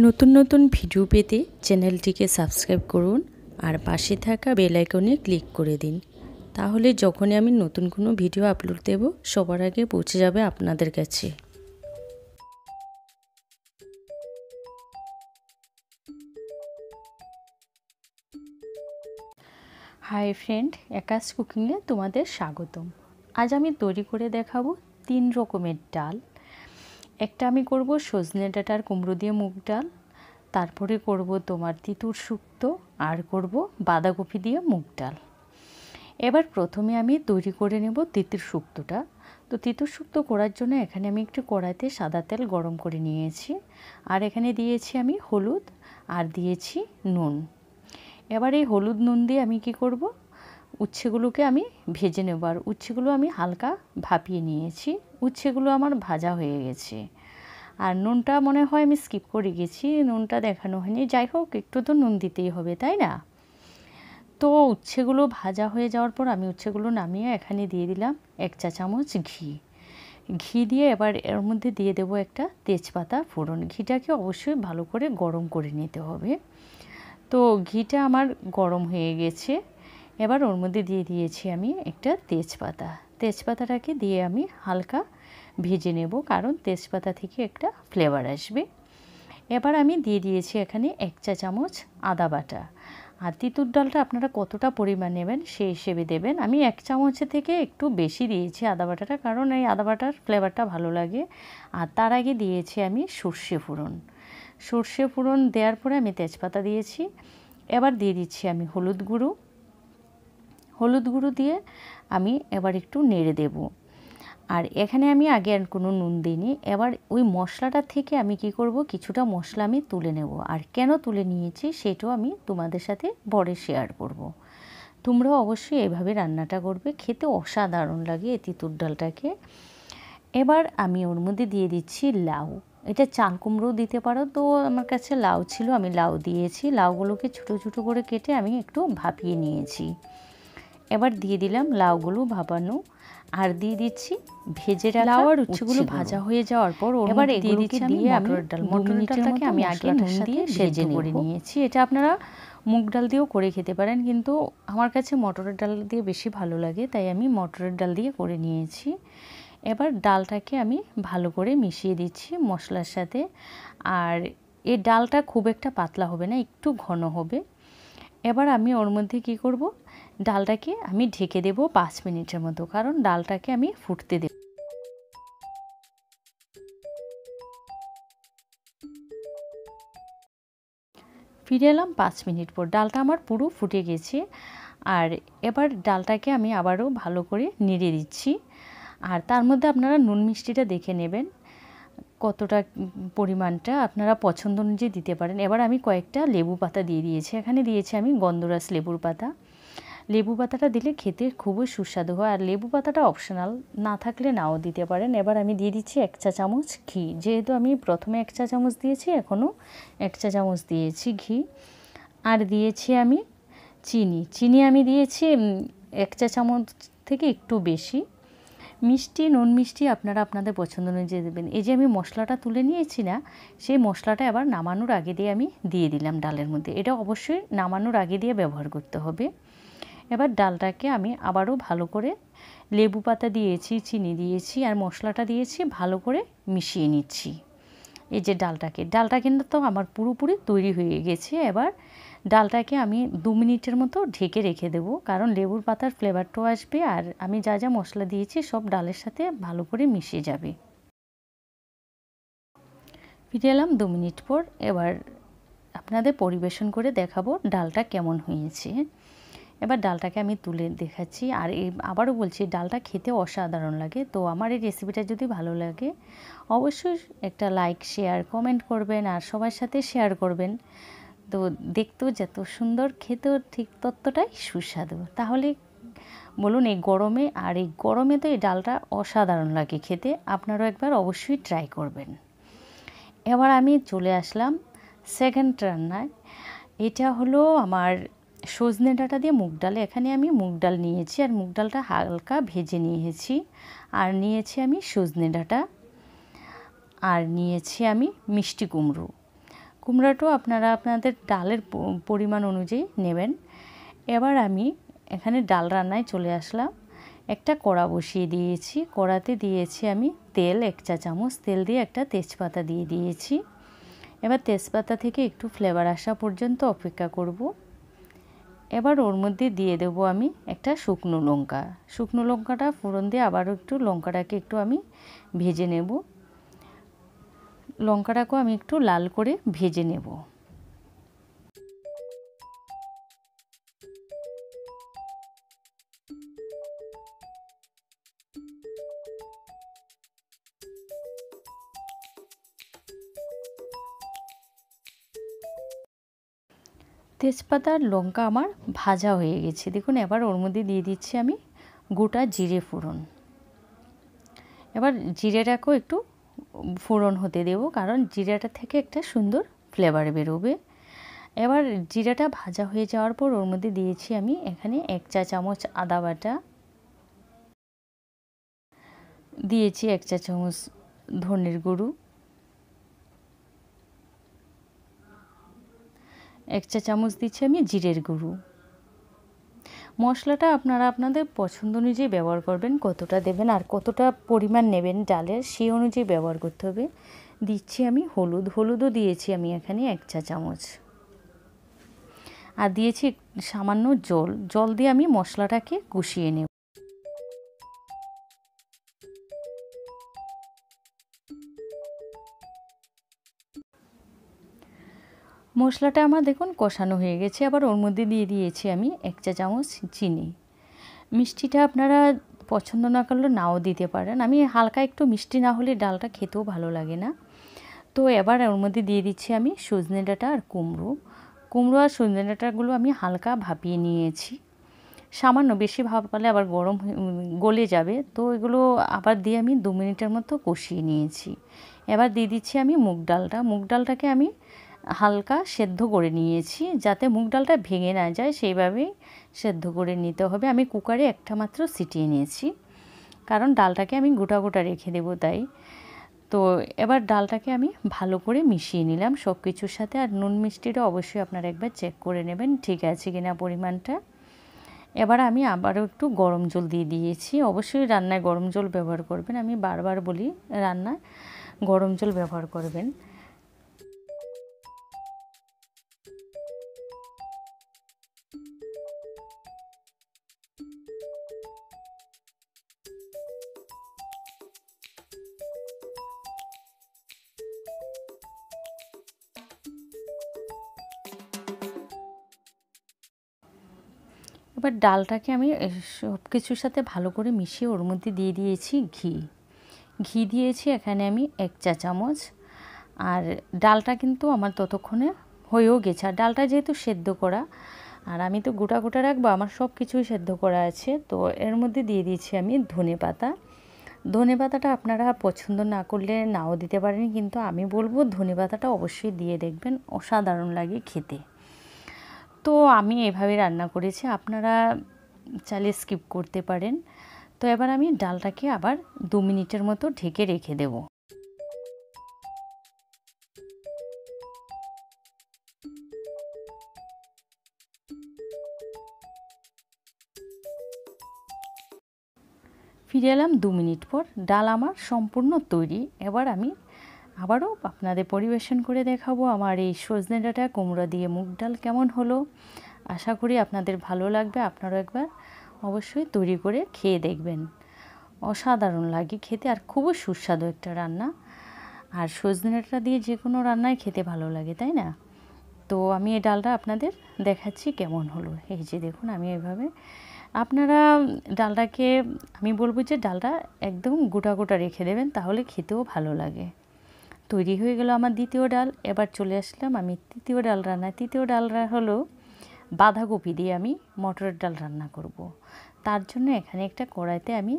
নতুন নতুন ভিডিও পেতে চ্যানেলটিকে সাবস্ক্রাইব করুন আর পাশে থাকা বেল আইকনে ক্লিক করে দিন। তাহলে যখনই আমি নতুন কোনো ভিডিও আপলোড দেব সবার আগে পৌঁছে যাবে আপনাদের কাছে। হাই ফ্রেন্ড, একাজ কুকিংয়ে তোমাদের স্বাগতম। আজ আমি তৈরি করে দেখাবো 3 রকমের ডাল। একটা আমি করব সজনে ডাঁটা আর কুমড়ো দিয়ে মুগ ডাল, তারপরে করব তোমার তিতুর শুক্তো, আর করব বাঁধাকপি দিয়ে মুগ ডাল। এবার প্রথমে আমি তৈরি করে নেব তিতুর শুক্তোটা। তো তিতুর শুক্তো করার জন্য এখানে আমি একটু কড়াইতে সাদা তেল গরম করে নিয়েছি, আর এখানে দিয়েছি আমি হলুদ আর দিয়েছি নুন। এবার এই হলুদ নুন দিয়ে আমি কি করব, উচ্ছেগুলোকে আমি ভেজে নেব। আর উচ্ছেগুলো আমি হালকা ভাপিয়ে নিয়েছি, উচ্ছেগুলো আমার ভাজা হয়ে গেছে। আর নুনটা মনে হয় আমি স্কিপ করে গেছি, নুনটা দেখানো হয়নি। যাই হোক, একটু তো নুন দিতেই হবে, তাই না? তো উচ্ছেগুলো ভাজা হয়ে যাওয়ার পর আমি উচ্ছেগুলো নামিয়ে এখানে দিয়ে দিলাম 1 চা চামচ ঘি দিয়ে এবার এর মধ্যে দিয়ে দেব একটা তেজপাতা ফোড়ন। ঘিটাকে অবশ্যই ভালো করে গরম করে নিতে হবে। তো ঘিটা আমার গরম হয়ে গেছে, এবার ওর মধ্যে দিয়ে দিয়েছি আমি একটা তেজপাতাটাকে দিয়ে আমি হালকা ভেজে নেব, কারণ তেজপাতা থেকে একটা ফ্লেভার আসবে। এবার আমি দিয়ে দিয়েছি এখানে 1 চা চামচ আদা বাটা। আর তিতুর ডালটা আপনারা কতটা পরিমাণ নেবেন সেই হিসেবে দেবেন। আমি 1 চামচের থেকে একটু বেশি দিয়েছি আদা বাটাটা, কারণ এই আদা বাটার ফ্লেভারটা ভালো লাগে। আর তার আগে দিয়েছি আমি সর্ষে ফোড়ন দেওয়ার পরে আমি তেজপাতা দিয়েছি। এবার দিয়ে দিচ্ছি আমি হলুদ গুঁড়ো দিয়ে আমি এবার একটু নেড়ে দেব। আর এখানে আমি আগে আর কোনো নুন দিইনি। এবার ওই মশলাটা থেকে আমি কি করব, কিছুটা মশলা আমি তুলে নেব। আর কেন তুলে নিয়েছি সেটাও আমি তোমাদের সাথে পরে শেয়ার করব। তোমরাও অবশ্যই এভাবে রান্নাটা করবে, খেতে অসাধারণ লাগে এই তিতুর ডালটাকে। এবার আমি ওর মধ্যে দিয়ে দিচ্ছি লাউ। এটা চাল কুমড়ো দিতে পারো, তো আমার কাছে লাউ ছিল, আমি লাউ দিয়েছি। লাউগুলোকে ছোটো ছোটো করে কেটে আমি একটু ভাপিয়ে নিয়েছি। এবার দিয়ে দিলাম লাউগুলো ভাপানো, আর দিয়ে দিচ্ছি ভেজে রাখা লাউ আর উচ্ছেগুলো ভাজা হয়ে যাওয়ার পর এবার দিয়ে দিচ্ছি আমি মটরের ডালটাকে আমি আগে নুন দিয়ে ভেজে করে নিয়েছি। এটা আপনারা মুগ ডাল দিয়েও করে খেতে পারেন, কিন্তু আমার কাছে মটরের ডাল দিয়ে বেশি ভালো লাগে, তাই আমি মটরের ডাল দিয়ে করে নিয়েছি। এবার ডালটাকে আমি ভালো করে মিশিয়ে দিচ্ছি মশলার সাথে। আর এই ডালটা খুব একটা পাতলা হবে না, একটু ঘন হবে। এবার আমি ওর মধ্যে কি করব, ডালটাকে আমি ঢেকে দেব 5 মিনিটের মতো, কারণ ডালটাকে আমি ফুটতে দেব। ফিরে এলাম 5 মিনিট পর, ডালটা আমার পুরো ফুটে গেছে। আর এবার ডালটাকে আমি আবারও ভালো করে নেড়ে দিচ্ছি। আর তার মধ্যে আপনারা নুন মিষ্টিটা দেখে নেবেন, কতটা পরিমাণটা আপনারা পছন্দ অনুযায়ী দিতে পারেন। এবার আমি কয়েকটা লেবু পাতা দিয়ে দিয়েছি, এখানে দিয়েছি আমি গন্ধরাজ লেবুর পাতা। লেবু পাতাটা দিলে খেতে খুবই সুস্বাদু হয়, আর লেবু পাতাটা অপশনাল, না থাকলে নাও দিতে পারেন। এবার আমি দিয়ে দিচ্ছি 1 চা চামচ ঘি। যেহেতু আমি প্রথমে 1 চা চামচ দিয়েছি, এখনও 1 চা চামচ দিয়েছি ঘি। আর দিয়েছি আমি চিনি আমি দিয়েছি 1 চা চামচ থেকে একটু বেশি। নুন মিষ্টি আপনারা আপনাদের পছন্দ অনুযায়ী দেবেন। এই যে আমি মশলাটা তুলে নিয়েছি না, সেই মশলাটা এবার নামানোর আগে দিয়ে আমি দিয়ে দিলাম ডালের মধ্যে। এটা অবশ্যই নামানোর আগে দিয়ে ব্যবহার করতে হবে। এবার ডালটাকে আমি আবারও ভালো করে, লেবু পাতা দিয়েছি, চিনি দিয়েছি আর মশলাটা দিয়েছি, ভালো করে মিশিয়ে নিচ্ছি। এই যে ডালটা কিন্তু তো আমার পুরোপুরি তৈরি হয়ে গেছে। এবার ডালটাকে আমি 2 মিনিটের মতো ঢেকে রেখে দেবো, কারণ লেবুর পাতার ফ্লেভারটাও আসবে, আর আমি যা যা মশলা দিয়েছি সব ডালের সাথে ভালো করে মিশে যাবে। ফিরে এলাম 2 মিনিট পর। এবার আপনাদের পরিবেশন করে দেখাবো ডালটা কেমন হয়েছে। এবার ডালটাকে আমি তুলে দেখাচ্ছি। আর আবারও বলছি, ডালটা খেতে অসাধারণ লাগে। তো আমার এই রেসিপিটা যদি ভালো লাগে অবশ্যই একটা লাইক, শেয়ার, কমেন্ট করবেন, আর সবার সাথে শেয়ার করবেন। তো দেখতেও যত সুন্দর, খেতেও ঠিক ততটাই সুস্বাদু। তাহলে বলুন, এই গরমে তো এই ডালটা অসাধারণ লাগে খেতে। আপনারাও একবার অবশ্যই ট্রাই করবেন। এবার আমি চলে আসলাম সেকেন্ড রান্নায়। এটা হলো আমার সজনে ডাঁটা দিয়ে মুগ ডাল। এখানে আমি মুগ ডাল নিয়েছি, আর মুগ ডালটা হালকা ভেজে নিয়েছি। আর নিয়েছি আমি সজনে ডাঁটা, আর নিয়েছি আমি মিষ্টি কুমড়ো। কুমড়াটাও আপনারা আপনাদের ডালের পরিমাণ অনুযায়ী নেবেন। এবার আমি এখানে ডাল রান্নায় চলে আসলাম। একটা কড়া বসিয়ে দিয়েছি, কড়াতে দিয়েছি আমি তেল 1 চা চামচ, তেল দিয়ে একটা তেজপাতা দিয়ে দিয়েছি। এবার তেজপাতা থেকে একটু ফ্লেভার আসা পর্যন্ত অপেক্ষা করব। এবার ওর মধ্যে দিয়ে দেব আমি একটা শুকনো লঙ্কা। শুকনো লঙ্কাটা ফোড়ন দিয়ে আবারও একটু লঙ্কাটাকে একটু আমি ভেজে নেব। লঙ্কাটাকেও আমি একটু লাল করে ভেজে নেব। তেজপাতা আর লঙ্কা আমার ভাজা হয়ে গেছে, দেখুন। এবার ওর মধ্যে দিয়ে দিচ্ছি আমি গোটা জিরে ফোড়ন। এবার জিরেটাকেও একটু ফোড়ন হতে দেব, কারণ জিরাটা থেকে একটা সুন্দর ফ্লেভার বেরোবে। এবার জিরাটা ভাজা হয়ে যাওয়ার পর ওর মধ্যে দিয়েছি আমি এখানে 1 চা চামচ আদা বাটা, দিয়েছি 1 চা চামচ ধনের গুঁড়ো, 1 চা চামচ দিচ্ছি আমি জিরের গুঁড়ো। মশলাটা আপনারা আপনাদের পছন্দ অনুযায়ী ব্যবহার করবেন, কতটা দেবেন আর কতটা পরিমাণ নেবেন ডালের সেই অনুযায়ী ব্যবহার করতে হবে। দিচ্ছি আমি হলুদ, হলুদও দিয়েছি আমি এখানে 1 চা চামচ। আর দিয়েছি সামান্য জল, জল দিয়ে আমি মশলাটাকে কষিয়ে নেব। মশলাটা আমার দেখুন কষানো হয়ে গেছে। আবার ওর মধ্যে দিয়ে দিয়েছি আমি 1 চা চামচ চিনি। মিষ্টিটা আপনারা পছন্দ না করলে নাও দিতে পারেন। আমি হালকা একটু মিষ্টি না হলে ডালটা খেতেও ভালো লাগে না। তো এবার ওর মধ্যে দিয়ে দিচ্ছি আমি সজনে ডাঁটা আর কুমড়ো। কুমড়ো আর সজনে ডাঁটাগুলো আমি হালকা ভাপিয়ে নিয়েছি, সামান্য, বেশি ভাপালে আবার গলে যাবে। তো এগুলো আবার দিয়ে আমি 2 মিনিটের মতো কষিয়ে নিয়েছি। এবার দিয়ে দিচ্ছি আমি মুগ ডালটা। মুগ ডালটাকে আমি হালকা সেদ্ধ করে নিয়েছি, যাতে মুগ ডালটা ভেঙে না যায় সেইভাবেই সেদ্ধ করে নিতে হবে। আমি কুকারে একটা মাত্র সিটিয়ে নিয়েছি, কারণ ডালটাকে আমি গোটা গোটা রেখে দেবো তাই। তো এবার ডালটাকে আমি ভালো করে মিশিয়ে নিলাম সব কিছুর সাথে। আর নুন মিষ্টিটা অবশ্যই আপনারা একবার চেক করে নেবেন ঠিক আছে কিনা পরিমাণটা। এবার আমি আবারও একটু গরম জল দিয়ে দিয়েছি। অবশ্যই রান্নায় গরম জল ব্যবহার করবেন, আমি বারবার বলি রান্নায় গরম জল ব্যবহার করবেন। এবার ডালটাকে আমি সব কিছুর সাথে ভালো করে মিশিয়ে ওর মধ্যে দিয়ে দিয়েছি ঘি। ঘি দিয়েছি এখানে আমি 1 চা চামচ। আর ডালটা কিন্তু আমার ততক্ষণে হয়েও গেছে। আর ডালটা যেহেতু সেদ্ধ করা, আর আমি তো গোটা গোটা রাখবো, আমার সব কিছুই সেদ্ধ করা আছে। তো এর মধ্যে দিয়ে দিয়েছি আমি ধনে পাতা। ধনে পাতাটা আপনারা পছন্দ না করলে নাও দিতে পারেন, কিন্তু আমি বলবো ধনে পাতাটা অবশ্যই দিয়ে দেখবেন, অসাধারণ লাগে খেতে। তো আমি এভাবে রান্না করেছি, আপনারা চাইলে স্কিপ করতে পারেন। তো এবার আমি ডালটাকে আবার 2 মিনিটের মতো ঢেকে রেখে দেব। ফিরে এলাম 2 মিনিট পর। ডাল আমার সম্পূর্ণ তৈরি। এবার আমি আবারও আপনাদের পরিবেশন করে দেখাবো আমার এই সজনে ডাঁটা কুমড়া দিয়ে মুগ ডাল কেমন হলো। আশা করি আপনাদের ভালো লাগবে। আপনারাও একবার অবশ্যই তৈরি করে খেয়ে দেখবেন, অসাধারণ লাগে খেতে আর খুবই সুস্বাদু একটা রান্না। আর সজনে ডাঁটা দিয়ে যে কোনো রান্নাই খেতে ভালো লাগে, তাই না? তো আমি এই ডালটা আপনাদের দেখাচ্ছি কেমন হলো। এই যে দেখুন, আমি এভাবে, আপনারা ডালটাকে, আমি বলবো যে ডালটা একদম গোটা গোটা রেখে দেবেন, তাহলে খেতেও ভালো লাগে। তৈরি হয়ে গেল আমার দ্বিতীয় ডাল। এবার চলে আসলাম আমি তৃতীয় ডাল রান্না। তৃতীয় ডাল হলো বাঁধাকপি দিয়ে আমি মটরের ডাল রান্না করব। তার জন্য এখানে একটা কড়াইতে আমি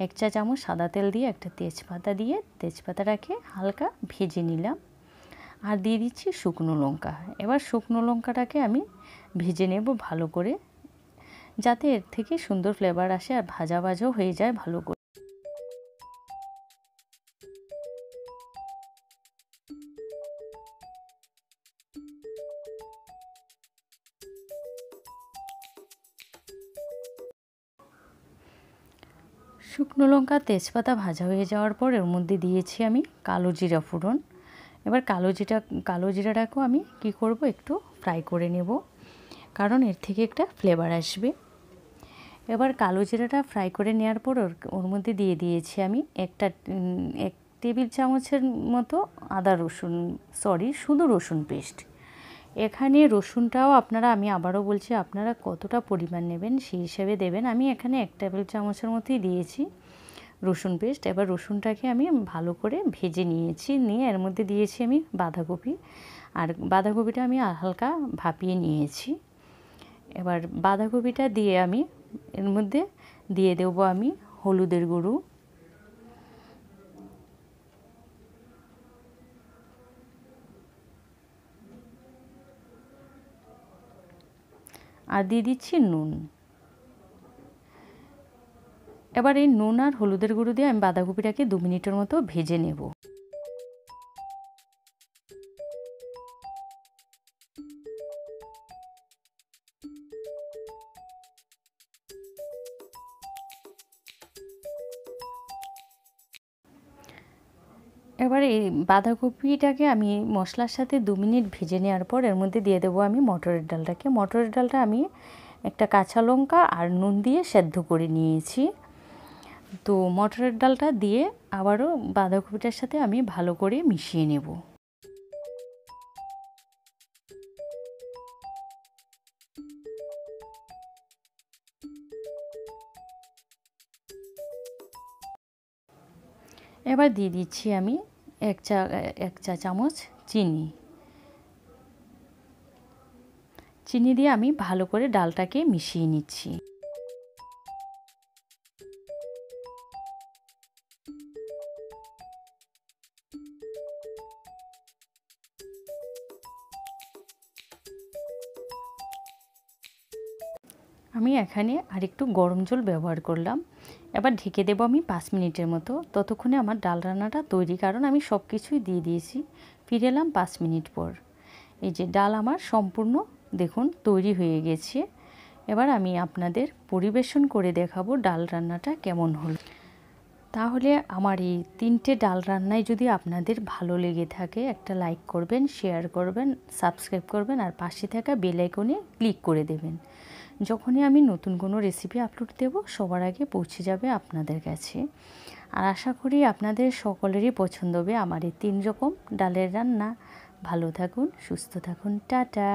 1 চা চামচ সাদা তেল দিয়ে একটা তেজপাতা দিয়ে তেজপাতাটাকে হালকা ভেজে নিলাম। আর দিয়ে দিচ্ছি শুকনো লঙ্কা। এবার শুকনো লঙ্কাটাকে আমি ভেজে নেব ভালো করে, যাতে এর থেকে সুন্দর ফ্লেভার আসে আর ভাজা ভাজাও হয়ে যায় ভালো করে। শুকনো লঙ্কা তেজপাতা ভাজা হয়ে যাওয়ার পর এর মধ্যে দিয়েছি আমি কালো জিরা ফোড়ন। এবার কালো জিরাটাকেও আমি কি করব, একটু ফ্রাই করে নেব, কারণ এর থেকে একটা ফ্লেভার আসবে। এবার কালো জিরাটা ফ্রাই করে নেওয়ার পর ওর মধ্যে দিয়ে দিয়েছি আমি এক টেবিল চামচের মতো শুধু রসুন পেস্ট। এখানে রসুনটাও আমি আবারও বলছি, আপনারা কতটা পরিমাণ নেবেন সেই হিসেবে দেবেন। আমি এখানে 1 টেবিল চামচের মতোই দিয়েছি রসুন পেস্ট। এবার রসুনটাকে আমি ভালো করে ভেজে নিয়ে এর মধ্যে দিয়েছি আমি বাঁধাকপি, আর বাঁধাকপিটা আমি হালকা ভাপিয়ে নিয়েছি। এবার বাঁধাকপিটা দিয়ে আমি এর মধ্যে দিয়ে দেবো আমি হলুদের গুঁড়ো, আর দিয়ে দিচ্ছি নুন। এবার এই নুন আর হলুদের গুঁড়ো দিয়ে আমি বাঁধাকপিটাকে 2 মিনিটের মতো ভেজে নেব। এবার এই বাঁধাকপিটাকে আমি মশলার সাথে 2 মিনিট ভেজে নেওয়ার পর এর মধ্যে দিয়ে দেবো আমি মটরের ডালটা আমি একটা কাঁচা লঙ্কা আর নুন দিয়ে সেদ্ধ করে নিয়েছি। তো মটরের ডালটা দিয়ে আবারও বাঁধাকপিটার সাথে আমি ভালো করে মিশিয়ে নেব। এবার দিয়ে দিচ্ছি আমি এক চা চামচ চিনি দিয়ে আমি ভালো করে ডালটাকে মিশিয়ে নিচ্ছি। আমি এখানে আরেকটু গরম জল ব্যবহার করলাম। এবার ঢেকে দেবো আমি 5 মিনিটের মতো। ততক্ষণে আমার ডাল রান্নাটা তৈরি, কারণ আমি সব কিছুই দিয়ে দিয়েছি। ফিরে এলাম 5 মিনিট পর। এই যে ডাল আমার সম্পূর্ণ দেখুন তৈরি হয়ে গেছে। এবার আমি আপনাদের পরিবেশন করে দেখাবো ডাল রান্নাটা কেমন হলো। তাহলে আমার এই 3টে ডাল রান্নায় যদি আপনাদের ভালো লেগে থাকে, একটা লাইক করবেন, শেয়ার করবেন, সাবস্ক্রাইব করবেন, আর পাশে থাকা বেল আইকনে ক্লিক করে দেবেন। যখনই আমি নতুন কোনো রেসিপি আপলোড দেব, সবার আগে পৌঁছে যাবে আপনাদের কাছে। আর আশা করি আপনাদের সকলেরই পছন্দ হবে আমার এই 3 রকম ডালের রান্না। ভালো থাকুন, সুস্থ থাকুন, টাটা।